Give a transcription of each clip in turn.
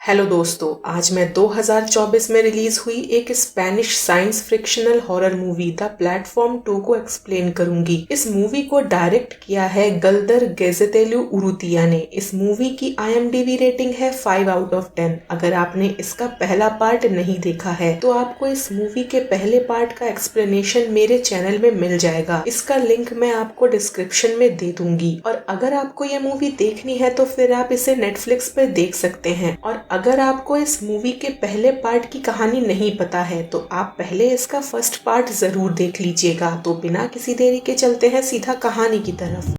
Hello दोस्तों, आज मैं 2024 में रिलीज हुई एक Spanish science frictional horror movie the platform 2 को एक्सप्लेन करूंगी। इस मूवी को डायरेक्ट किया है गल्दर गेजेटेलू उरुतिया ने। इस मूवी की IMDb रेटिंग है 5 आउट ऑफ 10। अगर आपने इसका पहला पार्ट नहीं देखा है तो आपको इस मूवी के पहले पार्ट का एक्सप्लेनेशन मेरे चैनल में मिल जाएगा। इसका लिंक मैं आपको डिस्क्रिप्शन में दे दूंगी। और अगर आपको ये मूवी देखनी है तो फिर आप इसे नेटफ्लिक्स पर देख सकते हैं। और अगर आपको इस मूवी के पहले पार्ट की कहानी नहीं पता है तो आप पहले इसका फर्स्ट पार्ट जरूर देख लीजिएगा। तो बिना किसी देरी के चलते हैं सीधा कहानी की तरफ।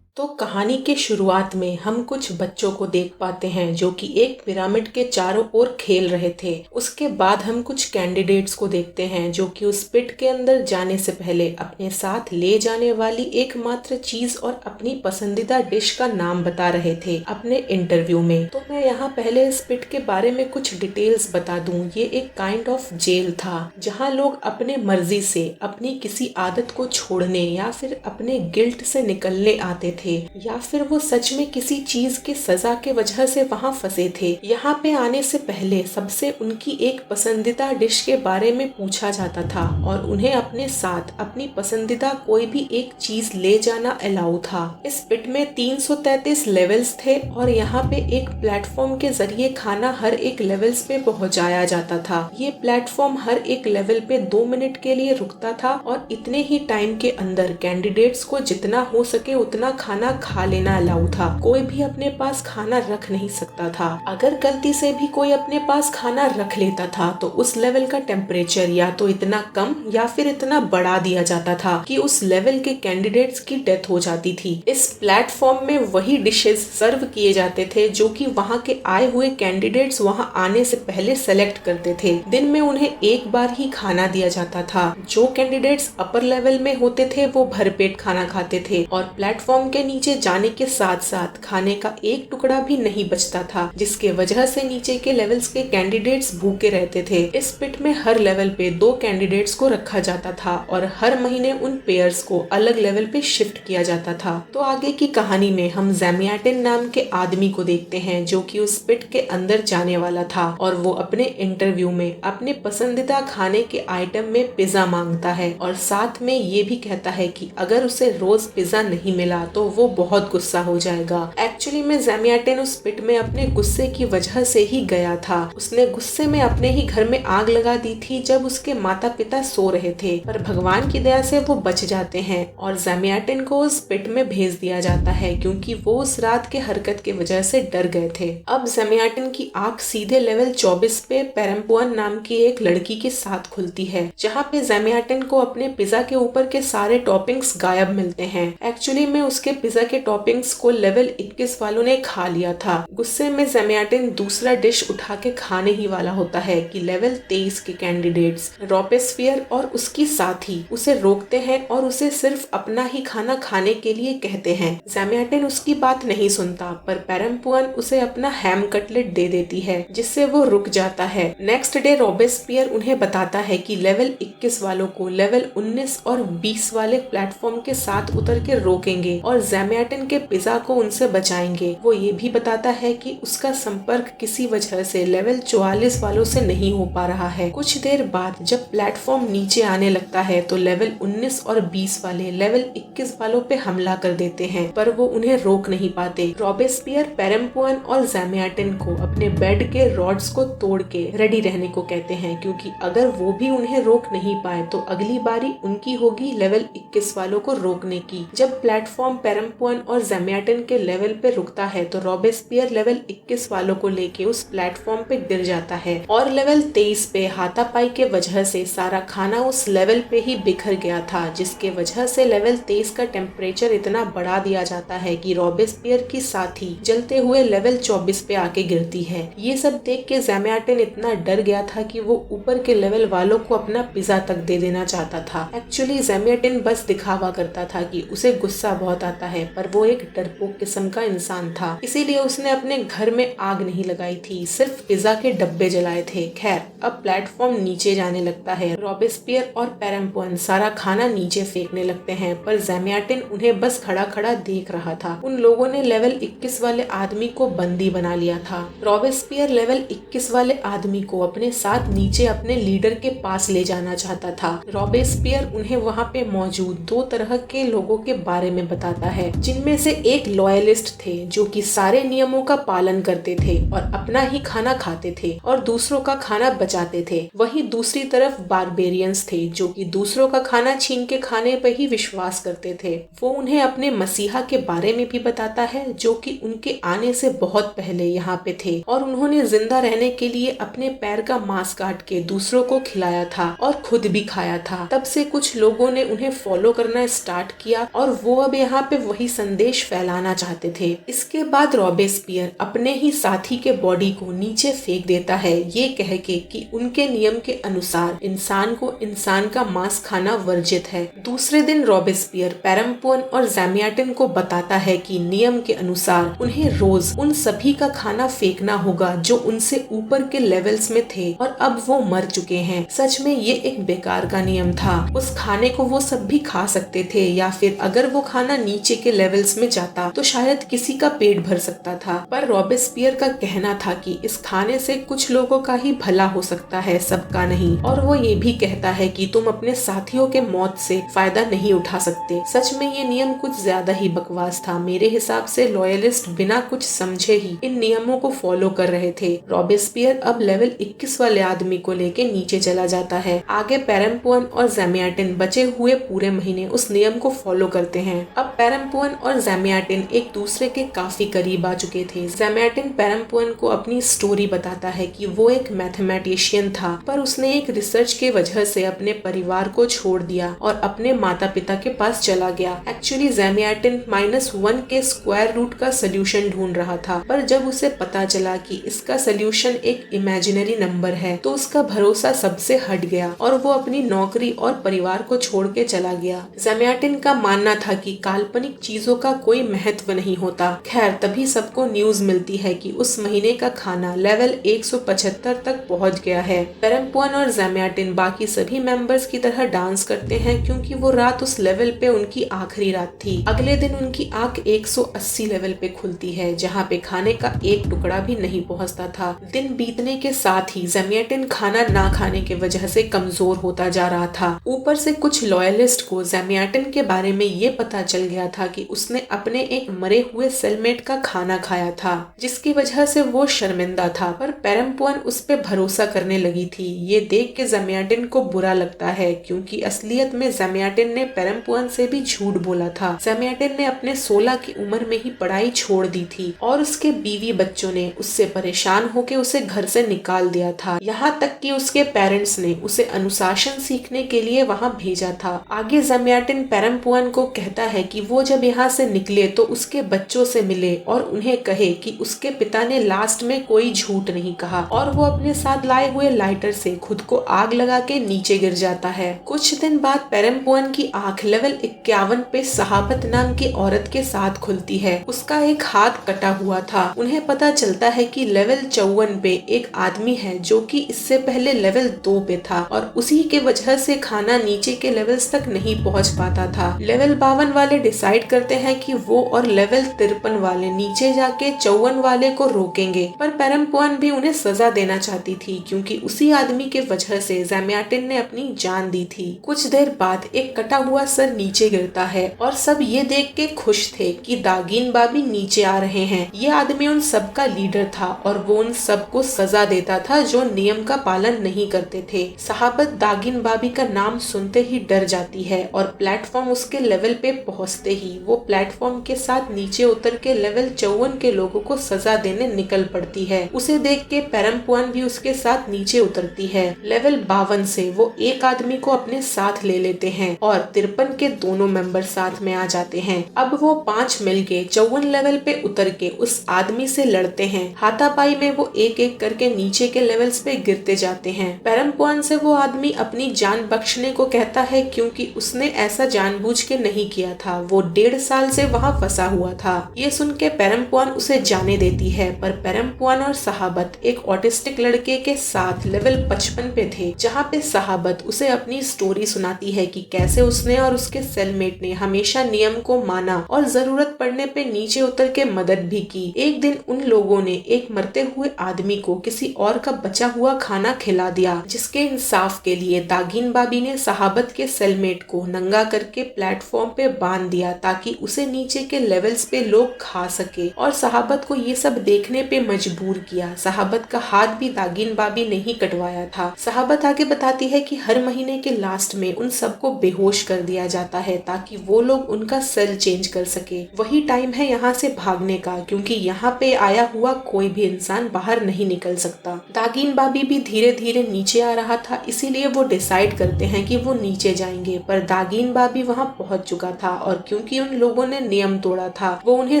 तो कहानी के शुरुआत में हम कुछ बच्चों को देख पाते हैं जो कि एक पिरामिड के चारों ओर खेल रहे थे। उसके बाद हम कुछ कैंडिडेट्स को देखते हैं जो कि उस पिट के अंदर जाने से पहले अपने साथ ले जाने वाली एकमात्र चीज और अपनी पसंदीदा डिश का नाम बता रहे थे अपने इंटरव्यू में। तो मैं यहाँ पहले इस पिट के बारे में कुछ डिटेल्स बता दूं। ये एक काइंड ऑफ जेल था जहाँ लोग अपने मर्जी से अपनी किसी आदत को छोड़ने या फिर अपने गिल्ट से निकलने आते थे, या फिर वो सच में किसी चीज की सजा के वजह से वहाँ फंसे थे। यहाँ पे आने से पहले सबसे उनकी एक पसंदीदा डिश के बारे में पूछा जाता था और उन्हें अपने साथ अपनी पसंदीदा कोई भी एक चीज ले जाना अलाउ था। इस पिट में 333 लेवल्स थे और यहाँ पे एक प्लेटफॉर्म के जरिए खाना हर एक लेवल्स पे पहुँचाया जाता था। ये प्लेटफॉर्म हर एक लेवल पे 2 मिनट के लिए रुकता था और इतने ही टाइम के अंदर कैंडिडेट्स को जितना हो सके उतना खाना खा लेना अलाउ था। कोई भी अपने पास खाना रख नहीं सकता था। अगर गलती से भी कोई अपने पास खाना रख लेता था तो उस लेवल का टेम्परेचर या तो इतना कम या फिर इतना बढ़ा दिया जाता था कि उस लेवल के कैंडिडेट्स की डेथ हो जाती थी। इस प्लेटफॉर्म में वही डिशेज सर्व किए जाते थे जो कि वहाँ के आए हुए कैंडिडेट्स वहाँ आने से पहले सेलेक्ट करते थे। दिन में उन्हें एक बार ही खाना दिया जाता था। जो कैंडिडेट्स अपर लेवल में होते थे वो भरपेट खाना खाते थे और प्लेटफॉर्म के नीचे जाने के साथ साथ खाने का एक टुकड़ा भी नहीं बचता था, जिसके वजह से नीचे के लेवल्स के कैंडिडेट्स भूखे रहते थे। इस पिट में हर लेवल पे 2 कैंडिडेट्स को रखा जाता था और हर महीने उन पेयर्स को अलग लेवल पे शिफ्ट किया जाता था। तो आगे की कहानी में हम ज़ैमियाटिन नाम के आदमी को देखते हैं जो कि उस पिट के अंदर जाने वाला था और वो अपने इंटरव्यू में अपने पसंदीदा खाने के आइटम में पिज्जा मांगता है और साथ में ये भी कहता है कि अगर उसे रोज पिज्जा नहीं मिला तो वो बहुत गुस्सा हो जाएगा। एक्चुअली में ज़ैमियाटिन उस पिट में अपने गुस्से की वजह से ही गया था। उसने गुस्से में अपने ही घर में आग लगा दी थी जब उसके माता पिता सो रहे थे, पर भगवान की दया से वो बच जाते हैं और ज़ैमियाटिन को उस पिट में भेज दिया जाता है क्योंकि वो उस रात के हरकत की वजह से डर गए थे। अब ज़ैमियाटिन की आंख सीधे लेवल 24 पे पेरम्पुअन नाम की एक लड़की के साथ खुलती है, जहाँ पे ज़ैमियाटिन को अपने पिज्जा के ऊपर के सारे टॉपिंग्स गायब मिलते हैं। एक्चुअली में उसके पिज्जा के टॉपिंग्स को लेवल 21 वालों ने खा लिया था। गुस्से में ज़ैमियाटिन दूसरा डिश उठा के खाने ही वाला होता है कि लेवल 23 के कैंडिडेट्स रॉबेस्पियर और उसकी साथी उसे रोकते हैं और उसे सिर्फ अपना ही खाना खाने के लिए कहते हैं। ज़ैमियाटिन उसकी बात नहीं सुनता, पर पेरम्पुअन उसे अपना हैम कटलेट दे देती है जिससे वो रुक जाता है। नेक्स्ट डे रॉबेस्पियर उन्हें बताता है कि लेवल 21 वालों को लेवल 19 और 20 वाले प्लेटफॉर्म के साथ उतर के रोकेंगे और ज़ैमियाटिन के पिज्जा को उनसे बचाएंगे। वो ये भी बताता है कि उसका संपर्क किसी वजह से लेवल 44 वालों से नहीं हो पा रहा है। कुछ देर बाद जब प्लेटफॉर्म नीचे आने लगता है तो लेवल 19 और 20 वाले लेवल 21 वालों पे हमला कर देते हैं, पर वो उन्हें रोक नहीं पाते। रॉबेस्पियर पेरम्पुअन और ज़ैमियाटिन को अपने बेड के रॉड्स को तोड़ के रेडी रहने को कहते हैं क्योंकि अगर वो भी उन्हें रोक नहीं पाए तो अगली बारी उनकी होगी लेवल 21 वालों को रोकने की। जब प्लेटफॉर्म पेरम्पुअन और ज़ैमियाटिन के लेवल पे रुकता है तो रॉबेस्पियर लेवल 21 वालों को लेके उस प्लेटफॉर्म पे गिर जाता है और लेवल 23 पे हाथापाई के वजह से सारा खाना उस लेवल पे ही बिखर गया था, जिसके वजह से लेवल 23 का टेम्परेचर इतना बढ़ा दिया जाता है कि रॉबेस्पियर की साथी जलते हुए लेवल 24 पे आके गिरती है। ये सब देख के ज़ैमियाटिन इतना डर गया था कि वो ऊपर के लेवल वालों को अपना पिज्जा तक दे देना चाहता था। एक्चुअली ज़ैमियाटिन बस दिखावा करता था कि उसे गुस्सा बहुत आता है, पर वो एक डरपोक किस्म का इंसान था, इसीलिए उसने अपने घर में आग नहीं लगाई थी, सिर्फ पिज्जा के डब्बे जलाए थे। खैर, अब प्लेटफॉर्म नीचे जाने लगता है। रॉबेस्पियर और पेरम्पुअन सारा खाना नीचे फेंकने लगते हैं, पर ज़ैमियाटिन उन्हें बस खड़ा खड़ा देख रहा था। उन लोगों ने लेवल 21 वाले आदमी को बंदी बना लिया था। रॉबेस्पियर लेवल 21 वाले आदमी को अपने साथ नीचे अपने लीडर के पास ले जाना चाहता था। रॉबेस्पियर उन्हें वहाँ पे मौजूद 2 तरह के लोगों के बारे में बताता है, जिनमें से एक लॉयलिस्ट थे जो कि सारे नियमों का पालन करते थे और अपना ही खाना खाते थे और दूसरों का खाना बचाते थे। वहीं दूसरी तरफ बारबेरियंस थे जो कि दूसरों का खाना छीन के खाने पर ही विश्वास करते थे। वो उन्हें अपने मसीहा के बारे में भी बताता है जो कि उनके आने से बहुत पहले यहाँ पे थे और उन्होंने जिंदा रहने के लिए अपने पैर का मांस काट के दूसरों को खिलाया था और खुद भी खाया था। तब से कुछ लोगों ने उन्हें फॉलो करना स्टार्ट किया और वो अब यहाँ पे वही संदेश फैलाना चाहते थे। इसके बाद रॉबेस्पियर अपने ही साथी के बॉडी को नीचे फेंक देता है, ये कह के कि उनके नियम के अनुसार इंसान को इंसान का मांस खाना वर्जित है। दूसरे दिन रॉबेस्पियर पेरम्पुअन और ज़ैमियाटिन को बताता है कि नियम के अनुसार उन्हें रोज उन सभी का खाना फेंकना होगा जो उनसे ऊपर के लेवल्स में थे और अब वो मर चुके हैं। सच में ये एक बेकार का नियम था। उस खाने को वो सब भी खा सकते थे या फिर अगर वो खाना नीचे के लेवल्स में जाता तो शायद किसी का पेट भर सकता था, पर रॉबेस्पियर का कहना था कि इस खाने से कुछ लोगों का ही भला हो सकता है, सबका नहीं। और वो ये भी कहता है कि तुम अपने साथियों के मौत से फायदा नहीं उठा सकते। सच में ये नियम कुछ ज्यादा ही बकवास था। मेरे हिसाब से लॉयलिस्ट बिना कुछ समझे ही इन नियमों को फॉलो कर रहे थे। रॉबेस्पियर अब लेवल 21 वाले आदमी को लेके नीचे चला जाता है। आगे पेरम्पुअन और ज़ैमियाटिन बचे हुए पूरे महीने उस नियम को फॉलो करते हैं। अब पेरम्पुअन और ज़ैमियाटिन एक दूसरे के काफी करीब आ चुके थे। ज़ैमियाटिन पेरम्पुअन को अपनी स्टोरी बताता है कि वो एक मैथमेटिशियन था, पर उसने एक रिसर्च के वजह से अपने परिवार को छोड़ दिया और अपने माता पिता के पास चला गया। एक्चुअली ज़ैमियाटिन -1 के स्क्वायर रूट का सोल्यूशन ढूंढ रहा था, पर जब उसे पता चला कि इसका सोल्यूशन एक इमेजिनरी नंबर है तो उसका भरोसा सबसे हट गया और वो अपनी नौकरी और परिवार को छोड़ के चला गया। ज़ैमियाटिन का मानना था कि काल्पनिक चीजों का कोई महत्व नहीं होता। खैर, तभी सबको न्यूज मिलती है कि उस महीने का खाना लेवल 175 तक पहुंच गया है। पेरम्पुअन और ज़ैमियाटिन बाकी सभी मेंबर्स की तरह डांस करते हैं क्योंकि वो रात उस लेवल पे उनकी आखिरी रात थी। अगले दिन उनकी आंख 180 लेवल पे खुलती है जहाँ पे खाने का एक टुकड़ा भी नहीं पहुँचता था। दिन बीतने के साथ ही ज़ैमियाटिन खाना ना खाने के वजह से कमजोर होता जा रहा था। ऊपर से कुछ लॉयलिस्ट को ज़ैमियाटिन के बारे में ये पता चल गया था कि उसने अपने एक मरे हुए सेलमेट का खाना खाया था, जिसकी वजह से वो शर्मिंदा था। पर पेरम्पुअन उस पे भरोसा करने लगी थी। ये देख के ज़ैमियाटिन को बुरा लगता है क्योंकि असलियत में ज़ैमियाटिन ने पेरम्पुअन से भी झूठ बोला था। ज़ैमियाटिन ने अपने 16 की उम्र में ही पढ़ाई छोड़ दी थी और उसके बीवी बच्चों ने उससे परेशान होकर उसे घर से निकाल दिया था। यहाँ तक कि उसके पेरेंट्स ने उसे अनुशासन सीखने के लिए वहाँ भेजा था। आगे ज़ैमियाटिन पेरम्पुअन को कहता है कि वो जब यहाँ से निकले तो उसके बच्चों से मिले और उन्हें कहे कि उसके पिता ने लास्ट में कोई झूठ नहीं कहा, और वो अपने साथ लाए हुए लाइटर से खुद को आग लगा के नीचे गिर जाता है। कुछ दिन बाद पेरम्पुअन की आंख लेवल 51 पे सहाबत नाम की औरत के साथ खुलती है। उसका एक हाथ कटा हुआ था। उन्हें पता चलता है कि लेवल 54 पे एक आदमी है जो कि इससे पहले लेवल 2 पे था और उसी के वजह से खाना नीचे के लेवल्स तक नहीं पहुंच पाता था। लेवल 52 वाले डिसाइड करते हैं कि वो और लेवल 53 वाले नीचे जाके 54 वाले को रोकेंगे, पर पेरम्पुअन भी उन्हें सजा देना चाहती थी क्योंकि उसी आदमी के वजह से ज़ैमियाटिन ने अपनी जान दी थी। कुछ देर बाद एक कटा हुआ सर नीचे गिरता है और सब ये देख के खुश थे कि दागिन बाबी नीचे आ रहे हैं। ये आदमी उन सब का लीडर था और वो उन सबको सजा देता था जो नियम का पालन नहीं करते थे। सहाबत दागिन बाबी का नाम सुनते ही डर जाती है और प्लेटफॉर्म उसके लेवल पे पहुंचते ही वो प्लेटफॉर्म के साथ नीचे उतर के लेवल 54 के लोगों को सजा देने निकल पड़ती है। उसे देख के पेरम्पुअन भी उसके साथ नीचे उतरती है। लेवल 52 से वो एक आदमी को अपने साथ ले लेते हैं और 53 के दोनों मेंबर साथ में आ जाते हैं। अब वो 5 मिलके 54 लेवल पे उतर के उस आदमी से लड़ते हैं। हाथापाई में वो एक एक करके नीचे के लेवल्स पे गिरते जाते हैं। पेरम्पुअन से वो आदमी अपनी जान बख्शने को कहता है क्योंकि उसने ऐसा जानबूझ के नहीं किया था। वो 1.5 साल से वहाँ फंसा हुआ था। ये सुन के पेरम्पुअन उसे जाने देती है, पर पेरम्पुअन और सहाबत एक ऑटिस्टिक लड़के के साथ लेवल 55 पे थे, जहाँ पे सहाबत उसे अपनी स्टोरी सुनाती है कि कैसे उसने और उसके सेलमेट ने हमेशा नियम को माना और जरूरत पड़ने पे नीचे उतर के मदद भी की। एक दिन उन लोगों ने एक मरते हुए आदमी को किसी और का बचा हुआ खाना खिला दिया, जिसके इंसाफ के लिए दागिन बाबी ने सहाबत के सेलमेट को नंगा करके प्लेटफॉर्म पे बांध दिया ताकि उसे नीचे के लेवल्स पे लोग खा सके, और सहाबत को ये सब देखने पे मजबूर किया। सहाबत का हाथ भी दागिन बाबी ने ही कटवाया था। सहाबत आगे बताती है कि हर महीने के लास्ट में उन सबको बेहोश कर दिया जाता है ताकि वो लोग उनका सेल चेंज कर सके। वही टाइम है यहाँ से भागने का, क्योंकि यहाँ पे आया हुआ कोई भी इंसान बाहर नहीं निकल सकता। दागिन बाबी भी धीरे धीरे नीचे आ रहा था, इसीलिए वो डिसाइड करते हैं कि वो नीचे जाएंगे, पर दागिन बाबी वहाँ पहुँच चुका था और क्योंकि उन लोगों ने नियम तोड़ा था वो उन्हें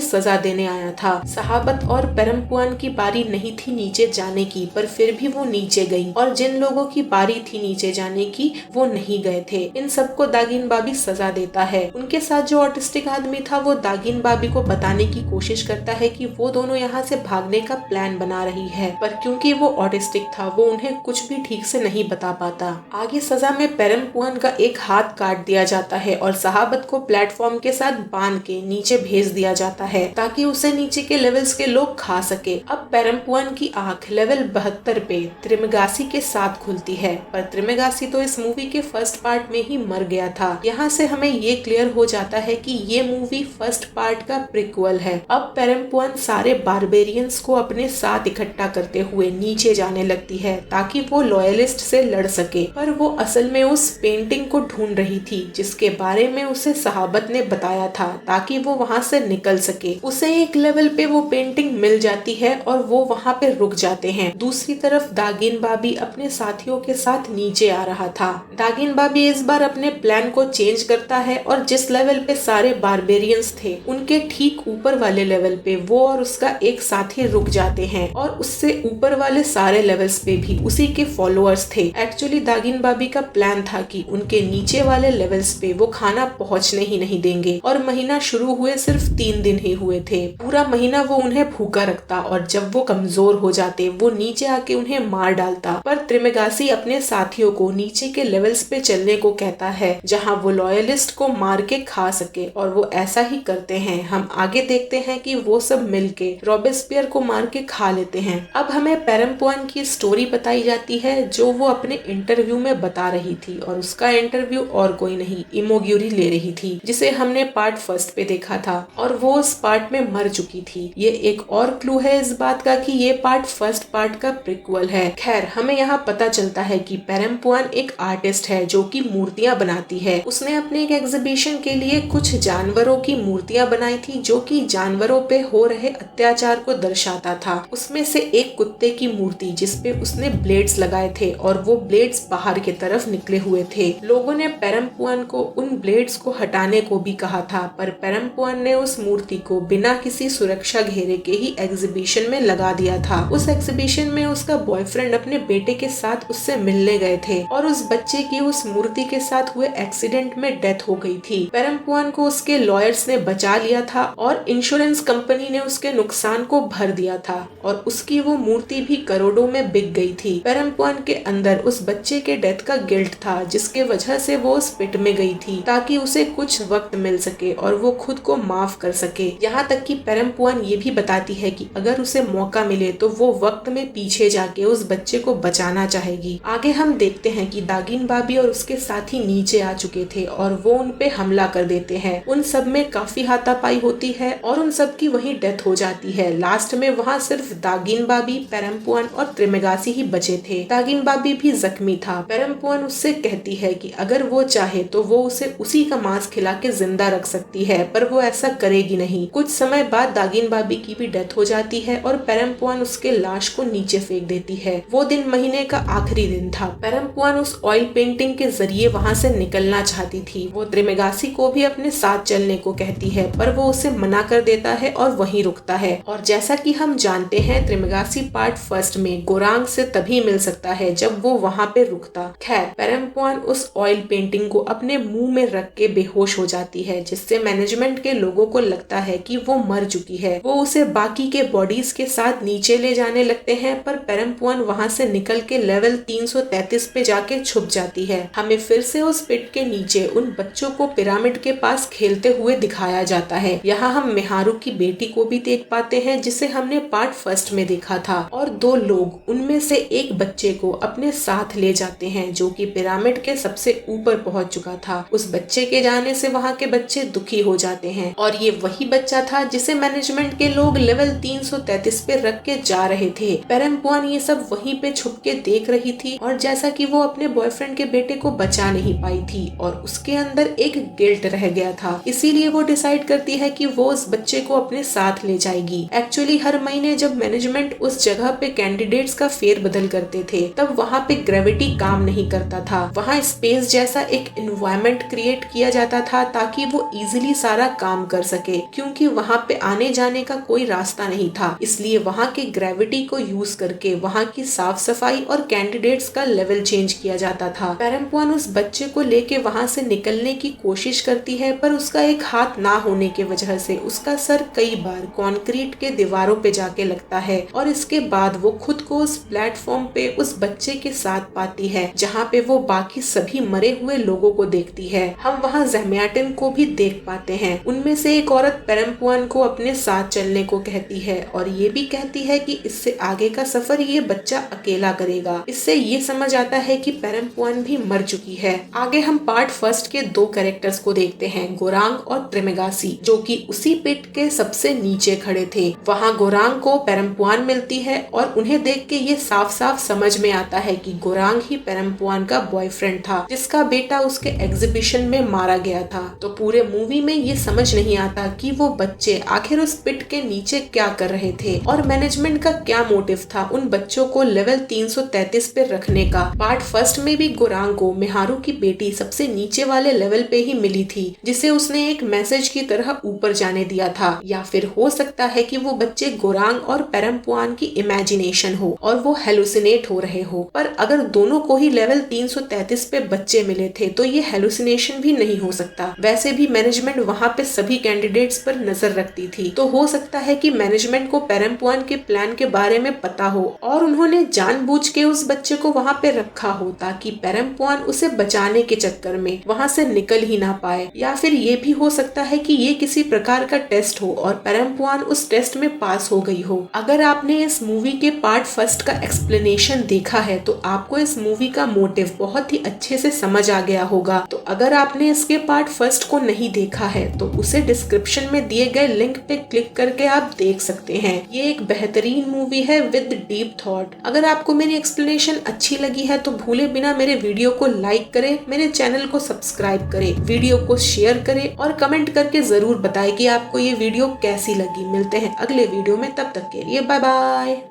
सजा देने आया था। सहाबत और पेरम्पुआन की बारी नहीं थी नीचे जाने की, पर फिर भी वो नीचे गई, और जिन लोगों की बारी थी नीचे जाने की वो नहीं गए थे। इन सबको दागिन बाबी सजा देता है। उनके साथ जो ऑटिस्टिक आदमी था वो दागिन बाबी को बताने की कोशिश करता है कि वो दोनों यहाँ से भागने का प्लान बना रही है, पर क्योंकि वो ऑटिस्टिक था वो उन्हें कुछ भी ठीक से नहीं बता पाता। आगे सजा में पेरम्पुआन का एक हाथ काट दिया जाता है और सहाबत को प्लेटफॉर्म के साथ बांध के नीचे भेज दिया जाता है ताकि उसे नीचे के लेवल्स के लोग खा सके। अब पेरम्पुआन की आंख लेवल 72 पे त्रिमगासी के साथ खुलती है, पर त्रिमगासी तो इस मूवी के फर्स्ट पार्ट में ही मर गया था। यहाँ से हमें ये क्लियर हो जाता है कि ये मूवी फर्स्ट पार्ट का प्रीक्वल है। अब पेरम्पुआन सारे बारबेरियंस को अपने साथ इकट्ठा करते हुए नीचे जाने लगती है ताकि वो लॉयलिस्ट से लड़ सके, पर वो असल में उस पेंटिंग को ढूंढ रही थी जिसके बारे में उसे सहाबत ने बताया था ताकि वो वहाँ से निकल सके। उसे एक लेवल पे वो पेंटिंग मिल जाती है और वो वहाँ पे रुक जाते हैं। दूसरी तरफ दागिन बाबी अपने साथियों के साथ नीचे आ रहा था। दागिन बाबी इस बार अपने प्लान को चेंज करता है और जिस लेवल पे सारे बारबेरियंस थे उनके ठीक ऊपर वाले लेवल पे वो और उसका एक साथी रुक जाते हैं, और उससे ऊपर वाले सारे लेवल्स पे भी उसी के फॉलोअर्स थे। एक्चुअली दागिन बाबी का प्लान था कि उनके नीचे वाले लेवल्स पे वो खाना पहुंचने ही नहीं देंगे, और महीना शुरू हुए सिर्फ 3 दिन ही हुए थे। पूरा महीना वो उन्हें भूखा रखता और जब वो कमजोर हो जाते वो नीचे आके उन्हें मार डालता। पर त्रिमगासी अपने साथियों को नीचे के लेवल्स पे चलने को कहता है जहाँ वो लॉयलिस्ट को मार के खा सके, और वो ऐसा ही करते हैं। हम आगे देखते हैं कि वो सब मिलके रॉबेस्पियर को मार के खा लेते हैं। अब हमें पेरम्पुआन की स्टोरी बताई जाती है जो वो अपने इंटरव्यू में बता रही थी, और उसका इंटरव्यू और कोई नहीं इमोग्यूरी ले रही थी, जिसे हमने पार्ट फर्स्ट पे देखा था, और वो उस पार्ट में मर चुकी थी। ये एक और क्लू है इस बात का कि ये पार्ट फर्स्ट पार्ट का प्रीक्वल है। खैर, हमें यहाँ पता चलता है कि पेरम्पुआन एक आर्टिस्ट है जो कि मूर्तियां बनाती है। उसने अपने एक एग्जीबिशन के लिए कुछ जानवरों की मूर्तियां बनाई थी जो कि जानवरों पे हो रहे अत्याचार को दर्शाता था। उसमें से एक कुत्ते की मूर्ति जिसपे उसने ब्लेड्स लगाए थे और वो ब्लेड्स बाहर की तरफ निकले हुए थे। लोगों ने पेरम्पुआन को उन ब्लेड्स को हटाने को भी कहा था, पर पेरम्पुआन ने उस मूर्ति को बिना किसी सुरक्षा घेरे के ही एग्जीबिशन में लगा दिया था। उस एग्जीबिशन में उसका बॉयफ्रेंड अपने बेटे के साथ उससे मिलने गए थे और उस बच्चे की उस मूर्ति के साथ हुए एक्सीडेंट में डेथ हो गई थी। पेरम्पुआन को उसके लॉयर्स ने बचा लिया था और इंश्योरेंस कंपनी ने उसके नुकसान को भर दिया था, और उसकी वो मूर्ति भी करोड़ों में बिक गई थी। पेरम्पुआन के अंदर उस बच्चे के डेथ का गिल्ट था जिसके वजह से वो उस पिट में गई थी ताकि उसे कुछ वक्त मिल सके और वो खुद को माफ कर सके। यहाँ तक कि पेरम्पुआन ये भी बताती है कि अगर उसे मौका मिले तो वो वक्त में पीछे जाके उस बच्चे को बचाना चाहेगी। आगे हम देखते हैं कि दागिन बाबी और उसके साथी नीचे आ चुके थे और वो उन पे हमला कर देते हैं। उन सब में काफी हाथापाई होती है और उन सब की वहीं डेथ हो जाती है। लास्ट में वहाँ सिर्फ दागिन बाबी, पेरम्पुआन और त्रिमगासी ही बचे थे। दागिन बाबी भी जख्मी था। पेरम्पुआन उससे कहती है कि अगर वो चाहे तो वो उसे उसी का मांस खिला के जिंदा रख सकती है, पर वो ऐसा करेगी नहीं। कुछ समय बाद दागिन बाबी की भी डेथ हो जाती है और पेरम्पुआन उसके लाश को नीचे फेंक देती है। वो दिन महीने का आखिरी दिन था। पेरम्पुआन उस ऑयल पेंटिंग के जरिए वहाँ से निकलना चाहती थी। वो त्रिमगासी को भी अपने साथ चलने को कहती है, पर वो उसे मना कर देता है और वहीं रुकता है। और जैसा कि हम जानते हैं, त्रिमगासी पार्ट फर्स्ट में गोरांग से तभी मिल सकता है जब वो वहाँ पे रुकता। खैर, पेरम्पुआन उस ऑयल पेंटिंग को अपने मुंह में रख के बेहोश हो जाती है, जिससे मैनेजमेंट के लोगों को लगता है कि वो मर चुकी है। वो उसे बाकी के बॉडीज के साथ नीचे ले जाने लगते हैं, पर पेरम्पुआन वहाँ से निकल के लेवल 333 पे जाके छुप जाती है। हमें फिर से उस पिट के नीचे उन बच्चों को पिरामिड के पास खेलते हुए दिखाया जाता है। यहाँ हम मेहारू की बेटी को भी देख पाते हैं जिसे हमने पार्ट फर्स्ट में देखा था, और दो लोग उनमें से एक बच्चे को अपने साथ ले जाते हैं जो कि पिरामिड के सबसे ऊपर पहुंच चुका था। उस बच्चे के जाने से वहाँ के बच्चे दुखी हो जाते हैं, और ये वही बच्चा था जिसे मैनेजमेंट के लोग लेवल 333 पे रख के जा रहे थे। पेरम्पुआन ये सब वहीं पे छुप के देख रही थी, और जैसा कि वो अपने बॉयफ्रेंड के बेटे को बचा नहीं पाई थी और उसके अंदर एक गिल्ट रह गया था, इसीलिए वो डिसाइड करती है कि वो उस बच्चे को अपने साथ ले जाएगी। एक्चुअली हर महीने जब मैनेजमेंट उस जगह पे कैंडिडेट्स का फेरबदल करते थे तब वहाँ पे ग्रेविटी काम नहीं करता था। वहाँ स्पेस जैसा एक एनवायरनमेंट क्रिएट किया जाता था ताकि वो इजीली सारा काम कर सके, क्योंकि वहाँ पे आने जाने का कोई रास्ता नहीं था। इसलिए वहाँ के ग्रेविटी को यूज करके वहाँ की साफ सफाई और कैंडिडेट्स का लेवल चेंज किया जाता था। पेरम्पुआन उस बच्चे को लेके वहाँ से निकलने की कोशिश करती है, पर उसका एक हाथ ना होने की वजह से उसका सर कई बार कंक्रीट के दीवारों पे जाके लगता है, और इसके बाद वो खुद को उस प्लेटफॉर्म पे उस बच्चे के साथ पाती है जहाँ पे वो बाकी सभी मरे हुए लोगों को देखती है। हम वहाँ ज़ेमयाटिन को भी देख पाते हैं। उनमें से एक औरत पेरम्पुआन को अपने साथ चलने को कहती है और ये भी कहती है कि इससे आगे का सफर ये बच्चा अकेला करेगा। इससे ये समझ आता है कि पेरम्पुआन भी मर चुकी है। आगे हम पार्ट फर्स्ट के दो कैरेक्टर्स को देखते हैं, गोरांग और ट्रिमेगासी, जो कि उसी पिट के सबसे नीचे खड़े थे। वहाँ गोरांग को पेरम्पुआन मिलती है और उन्हें देख के ये साफ साफ समझ में आता है कि गोरांग ही पेरम्पुआन का बॉयफ्रेंड था जिसका बेटा उसके एग्जीबिशन में मारा गया था। तो पूरे मूवी में ये समझ नहीं आता कि वो बच्चे आखिर उस पिट के नीचे क्या कर रहे थे और मैनेजमेंट का क्या मोटिव था उन बच्चों को लेवल 333 पे रखने का। पार्ट फर्स्ट में भी गोरांग को मेहारू की बेटी सबसे नीचे वाले लेवल पे ही मिली थी जिसे उसने एक मैसेज की तरह ऊपर जाने दिया था, या फिर हो सकता है कि वो बच्चे गोरांग और पेरम्पुआन की इमेजिनेशन हो और वो हेलुसिनेट हो रहे हो। पर अगर दोनों को ही लेवल 333 पे बच्चे मिले थे तो ये हेलुसिनेशन भी नहीं हो सकता। वैसे भी मैनेजमेंट वहाँ पे सभी कैंडिडेट्स पर नजर रखती थी, तो हो सकता है कि मैनेजमेंट को पेरम्पुआन के प्लान के बारे में पता हो और उन्होंने जानबूझ के उस बच्चे को वहाँ पे रखा हो ताकि पेरम्पुआन उसे बचाने के चक्कर में वहाँ से निकल ही ना पाए। या फिर ये भी हो सकता है कि ये किसी प्रकार का टेस्ट हो और पेरम्पुआन उस टेस्ट में पास हो गई हो। अगर आपने इस मूवी के पार्ट फर्स्ट का एक्सप्लेनेशन देखा है तो आपको इस मूवी का मोटिव बहुत ही अच्छे से समझ आ गया होगा। तो अगर आपने इसके पार्ट फर्स्ट को नहीं देखा है तो उसे डिस्क्रिप्शन में दिए गए लिंक पे क्लिक करके आप देख सकते हैं। ये एक बेहतरीन मूवी है विद डीप थॉट। अगर आपको मेरी एक्सप्लेनेशन अच्छी लगी है तो भूले बिना मेरे वीडियो को लाइक करें, मेरे चैनल को सब्सक्राइब करें, वीडियो को शेयर करें और कमेंट करके जरूर बताएं कि आपको ये वीडियो कैसी लगी। मिलते हैं अगले वीडियो में, तब तक के लिए बाय बाय।